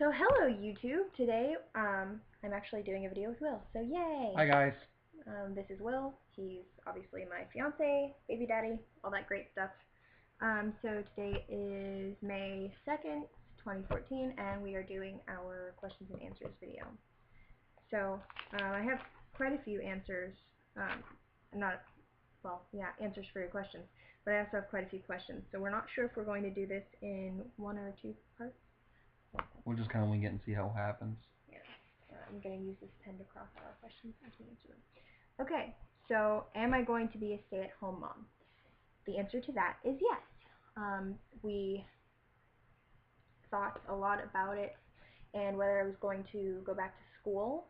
So hello YouTube. Today I'm actually doing a video with Will. So yay! Hi guys. This is Will. He's obviously my fiance, baby daddy, all that great stuff. So today is May 2nd, 2014, and we are doing our questions and answers video. So I have quite a few answers, not, well, yeah, answers for your questions, but I also have quite a few questions. So we're not sure if we're going to do this in one or two parts. We'll just kind of wing it and see how it happens. Yeah. I'm going to use this pen to cross out our questions as we answer them. Okay, so am I going to be a stay-at-home mom? The answer to that is yes. We thought a lot about it and whether I was going to go back to school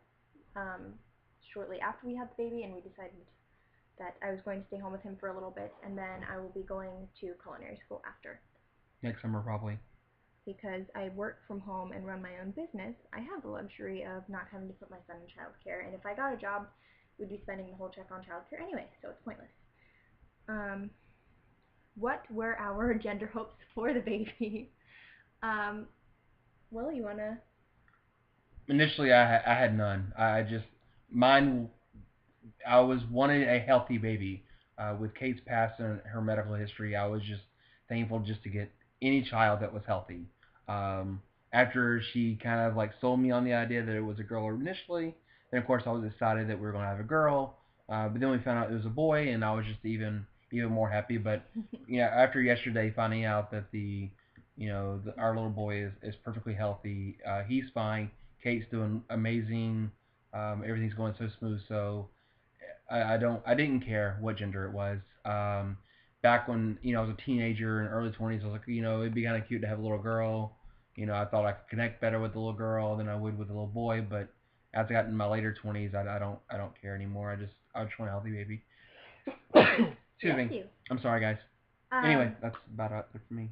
shortly after we had the baby, and we decided that I was going to stay home with him for a little bit, and then I will be going to culinary school after. Next summer, probably. Because I work from home and run my own business, I have the luxury of not having to put my son in childcare. And if I got a job, we'd be spending the whole check on childcare anyway, so it's pointless. What were our gender hopes for the baby? Well, you wanna? Initially, I had none. Mine. I was wanting a healthy baby. With Kate's past and her medical history, I was just thankful just to get any child that was healthy. After she kind of like sold me on the idea that it was a girl initially, then of course I was excited that we were going to have a girl. But then we found out it was a boy, and I was just even more happy. But yeah, after yesterday finding out that our little boy is perfectly healthy, he's fine. Kate's doing amazing. Everything's going so smooth. So I didn't care what gender it was. Back when I was a teenager in early 20s, I was like, it'd be kind of cute to have a little girl. I thought I could connect better with the little girl than I would with a little boy. But as I got in my later 20s, I don't care anymore. I just want a healthy baby. Excuse me. You. I'm sorry, guys. Anyway, that's about it for me.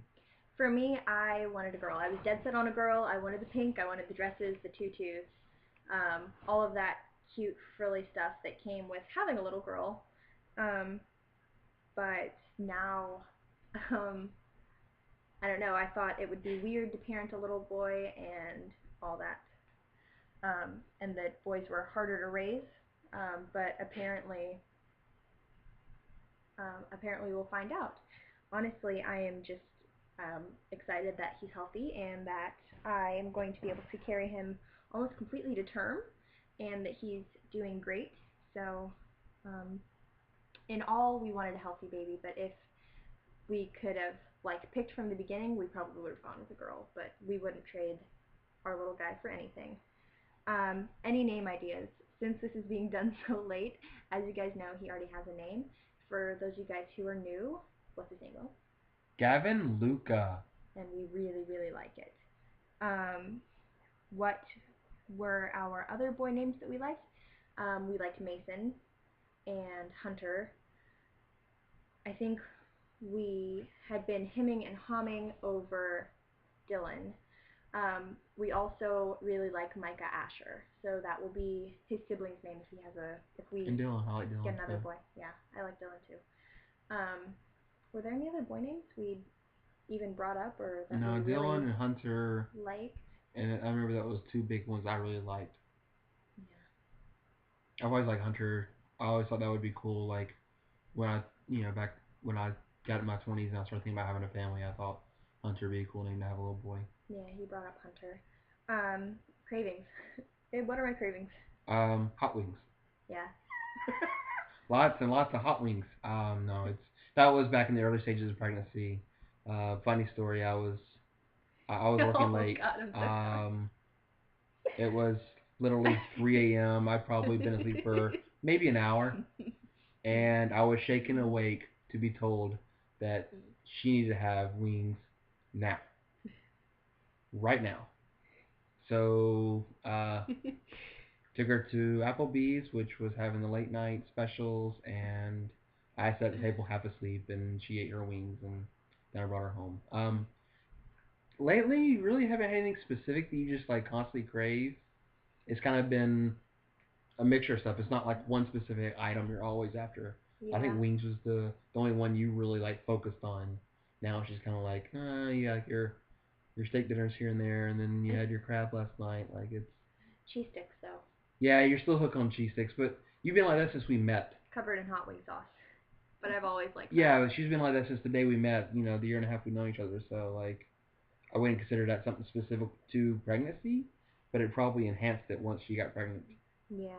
For me, I wanted a girl. I was dead set on a girl. I wanted the pink. I wanted the dresses, the tutus, all of that cute frilly stuff that came with having a little girl. But now, um, I don't know. I thought it would be weird to parent a little boy and all that, and that boys were harder to raise. But apparently we'll find out. Honestly, I am just excited that he's healthy and that I am going to be able to carry him almost completely to term, and that he's doing great. So, in all, we wanted a healthy baby, but if we could have picked from the beginning, we probably would have gone with a girl, but we wouldn't trade our little guy for anything. Any name ideas? Since this is being done so late, as you guys know, he already has a name. For those of you guys who are new, what's his name, Will? Gavin Luca. And we really, really like it. What were our other boy names that we liked? We liked Mason and Hunter. I think we had been hemming and hawing over Dylan. We also really like Micah Asher, so that will be his sibling's name if we and Dylan. I like Dylan get another too. boy. Yeah, I like Dylan too. Were there any other boy names we even brought up or that No, we Dylan really and Hunter. liked? And I remember that was two big ones I really liked. Yeah. I've always liked Hunter. I always thought that would be cool. Like when back when I got in my 20s and I started thinking about having a family, I thought Hunter would be a cool name to have a little boy. Yeah, he brought up Hunter. Cravings. What are my cravings? Hot wings. Yeah. Lots and lots of hot wings. No, that was back in the early stages of pregnancy. Funny story. I was working Oh late. God, I'm so sorry. It was literally 3 a.m. I'd probably been asleep for maybe an hour, and I was shaken awake to be told that she needed to have wings now, right now. So took her to Applebee's, which was having the late night specials, and I sat at the table half asleep, and she ate her wings, and then I brought her home. Lately, you really haven't had anything specific that you just like constantly crave. It's kind of been a mixture of stuff. It's not like one specific item you're always after. Yeah. I think wings was the only one you really like focused on. Now it's just kind of like, yeah, your steak dinners here and there, and then you had your crab last night. Like it's Cheese sticks, though, yeah, you're still hooked on cheese sticks, but you've been like that since we met. covered in hot wing sauce. But I've always liked that. Yeah, but she's been like that since the day we met. You know, the year and a half we know each other. So like, I wouldn't consider that something specific to pregnancy, but it probably enhanced it once she got pregnant. Yeah.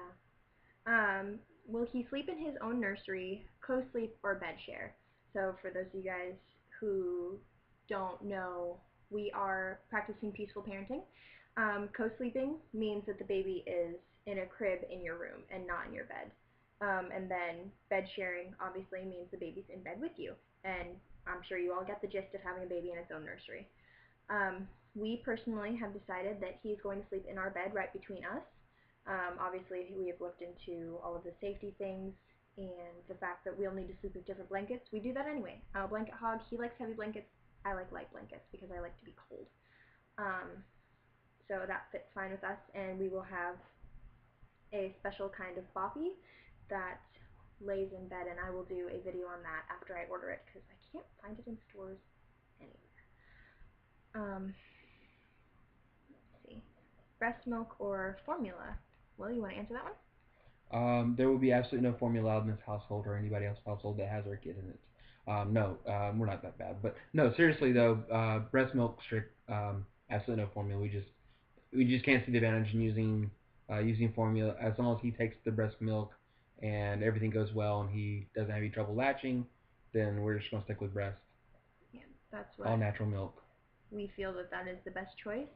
Um, will he sleep in his own nursery, co-sleep, or bed share? So for those of you guys who don't know, we are practicing peaceful parenting. Co-sleeping means that the baby is in a crib in your room and not in your bed. And then bed sharing obviously means the baby's in bed with you. And I'm sure you all get the gist of having a baby in its own nursery. We personally have decided that he's going to sleep in our bed right between us. Obviously, we have looked into all of the safety things and the fact that we'll need to sleep with different blankets. We do that anyway. I'm a blanket hog. He likes heavy blankets. I like light blankets because I like to be cold. Um, so that fits fine with us, and we will have a special kind of boppy that lays in bed, and I will do a video on that after I order it because I can't find it in stores anywhere. Um, let's see. Breast milk or formula? Will, you want to answer that one? There will be absolutely no formula allowed in this household or anybody else's household that has our kid in it. No, we're not that bad, but no, seriously though, breast milk strict, absolutely no formula. We just can't see the advantage in using formula as long as he takes the breast milk and everything goes well and he doesn't have any trouble latching. Then we're just gonna stick with breast, Yeah, that's all what natural milk. we feel that that is the best choice.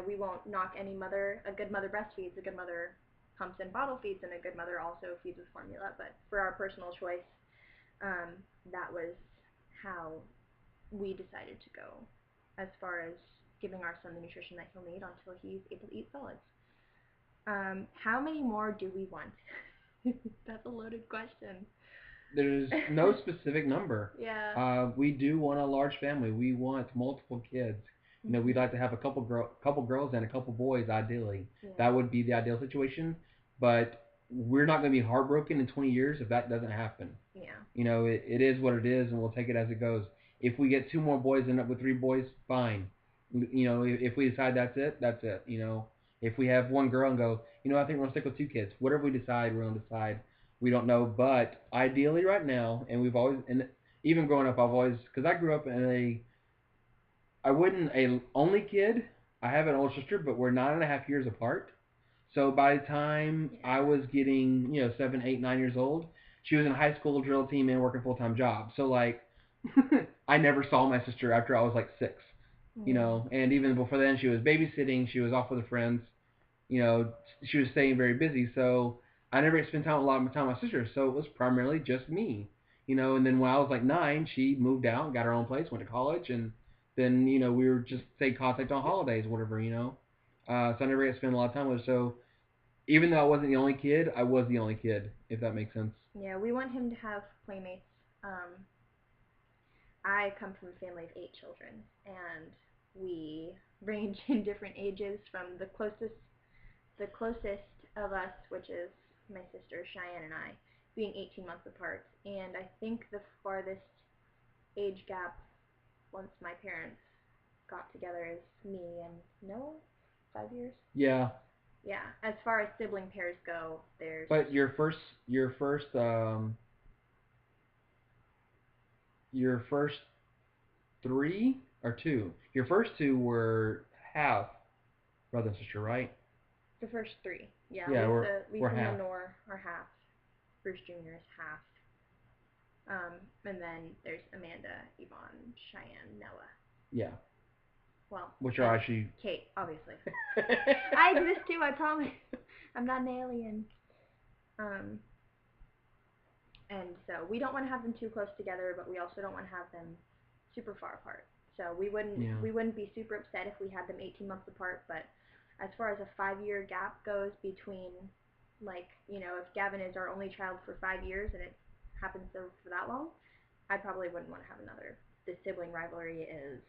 We won't knock any mother. A good mother breastfeeds, a good mother pumps and bottle feeds, and a good mother also feeds with formula. But for our personal choice, um, that was how we decided to go as far as giving our son the nutrition that he'll need until he's able to eat solids. How many more do we want? That's a loaded question. There's no specific number. Yeah. We do want a large family. We want multiple kids. You know, Mm-hmm. we'd like to have a couple girls and a couple boys, ideally. Yeah. That would be the ideal situation. But we're not going to be heartbroken in 20 years if that doesn't happen. Yeah. You know, it is what it is, and we'll take it as it goes. If we get two more boys and end up with three boys, fine. You know, if we decide that's it, that's it. You know, if we have one girl and go, you know, I think we're gonna stick with two kids. Whatever we decide, we're gonna decide. We don't know, but ideally right now, and we've always, and even growing up, I've always, because I grew up in I wasn't a only kid. I have an older sister, but we're 9.5 years apart. So by the time I Yeah. was getting, 7, 8, 9 years old, she was in high school drill team and working full time job. So like, I never saw my sister after I was like 6. Yeah. And even before then, she was babysitting. She was off with her friends. She was staying very busy. So I never spent a lot of my time with my sister. So it was primarily just me. And then when I was like 9, she moved out, got her own place, went to college, and then we were just stay contact on holidays, whatever. So I never got to spend a lot of time with her. So even though I wasn't the only kid, I was the only kid, if that makes sense. Yeah, we want him to have playmates. I come from a family of 8 children, and we range in different ages from the closest of us, which is my sister Cheyenne and I, being 18 months apart. And I think the farthest age gap once my parents got together is me and Noah, 5 years. Yeah, Yeah, as far as sibling pairs go, there's but your first three or two. Your first two were half brother and sister, right? the first three. Yeah, Yeah, we're Lisa and half. Lenore are half. Bruce Jr. is half. And then there's Amanda, Yvonne, Cheyenne, Noah. Yeah, Well, which are and actually. Kate, obviously. I exist too, I promise. I'm not an alien. Um, and so we don't want to have them too close together, but we also don't want to have them super far apart. So we wouldn't Yeah. we wouldn't be super upset if we had them 18 months apart, but as far as a 5 year gap goes between, like, if Gavin is our only child for 5 years and it happens for that long, I probably wouldn't want to have another. The sibling rivalry is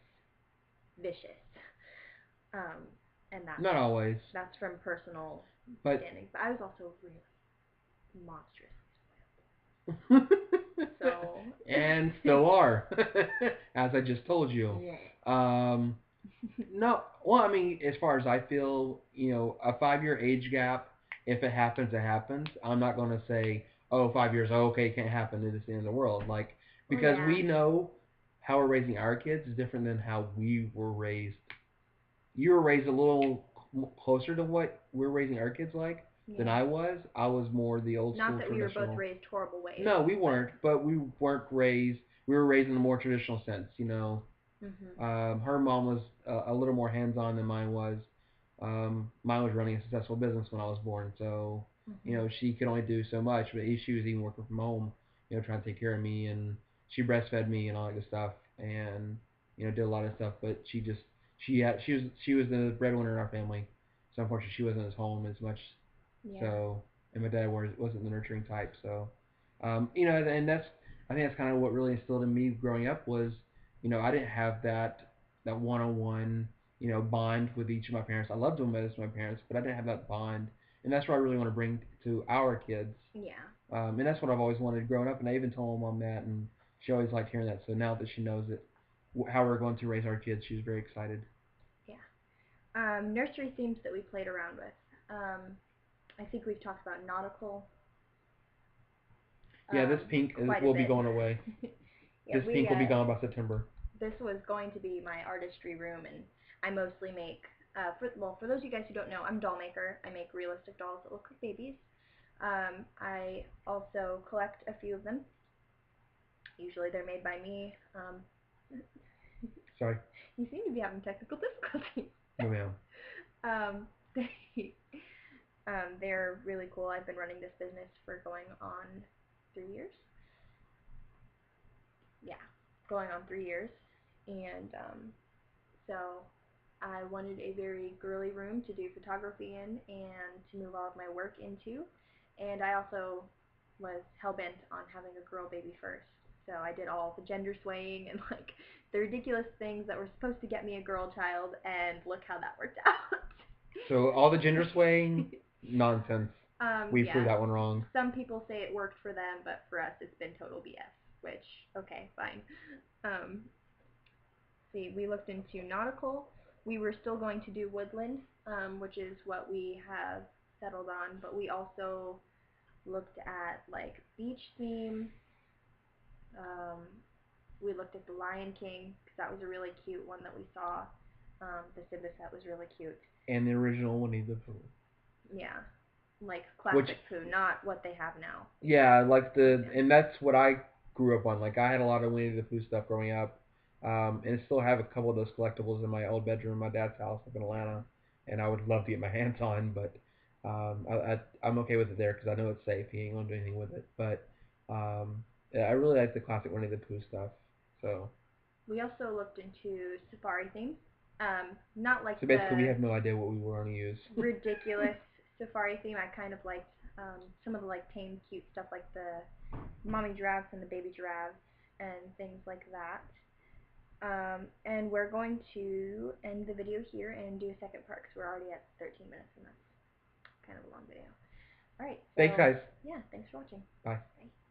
vicious. Um, and Not always, that's from personal but standings. But I was also really monstrous. So and still are, as I just told you. Yes. Um, no, well, I mean, as far as I feel, a 5 year age gap, if it happens, it happens. I'm not going to say, oh, 5 years, oh, okay, it can't happen, it's the end of the world. Like, Well, because yeah. we know how we're raising our kids is different than how we were raised. You were raised a little closer to what we're raising our kids like than Yeah. I was. I was more the old Not school that we were both traditional. raised horrible ways, No, we but weren't, but we weren't raised. We were raised in a more traditional sense. mhm. Her mom was a little more hands-on than mine was. Mine was running a successful business when I was born, so Mhm. she could only do so much. But she was even working from home, trying to take care of me, and she breastfed me and all that good stuff, and did a lot of stuff. But she was the breadwinner in our family, so unfortunately she wasn't as home as much. Yeah. So, and my dad wasn't the nurturing type, so and I think that's kind of what really instilled in me growing up was I didn't have that one-on-one bond with each of my parents. I loved them as my parents, but I didn't have that bond, and that's what I really want to bring to our kids. Yeah. And that's what I've always wanted growing up, and I even told my mom that, and she always liked hearing that. So now that she knows it, how we're going to raise our kids, she's very excited. Yeah. Nursery themes that we played around with. I think we've talked about nautical Yeah, this pink quite a will be bit. going away. Yeah, This pink will be gone by September. this was going to be my artistry room, and I mostly make. For those of you guys who don't know, I'm a doll maker. I make realistic dolls that look like babies. I also collect a few of them. Usually they're made by me. Sorry. You seem to be having technical difficulties. No, ma'am. um, they're really cool. I've been running this business for going on 3 years. Yeah, going on 3 years, and so I wanted a very girly room to do photography in and to move all of my work into. And I also was hell bent on having a girl baby first. So I did all the gender swaying and like the ridiculous things that were supposed to get me a girl child, and look how that worked out. So all the gender swaying nonsense. We proved Yeah. that one wrong. Some people say it worked for them, but for us it's been total BS. Which, okay, fine. Um, see, we looked into nautical. We were still going to do woodland, which is what we have settled on, but we also looked at like beach theme. Um, we looked at the Lion King because that was a really cute one that we saw. The Simba set was really cute. And the original Winnie the Pooh. Yeah, like Which, classic Pooh, not what they have now. yeah, like Yeah. and that's what I grew up on. Like I had a lot of Winnie the Pooh stuff growing up, and still have a couple of those collectibles in my old bedroom in my dad's house up in Yeah. Atlanta, and I would love to get my hands on, but I'm okay with it there because I know it's safe. He ain't gonna do anything with it, but yeah, I really like the classic Winnie the Pooh stuff. So, We also looked into safari themes. Not like so basically, we the have no idea what we were gonna use. ridiculous safari theme. I kind of liked some of the like tame, cute stuff, like the mommy giraffes and the baby giraffes and things like that. And we're going to end the video here and do a second part because we're already at 13 minutes, and that's kind of a long video. All right, Thanks, so guys. yeah, thanks for watching. Bye. Bye.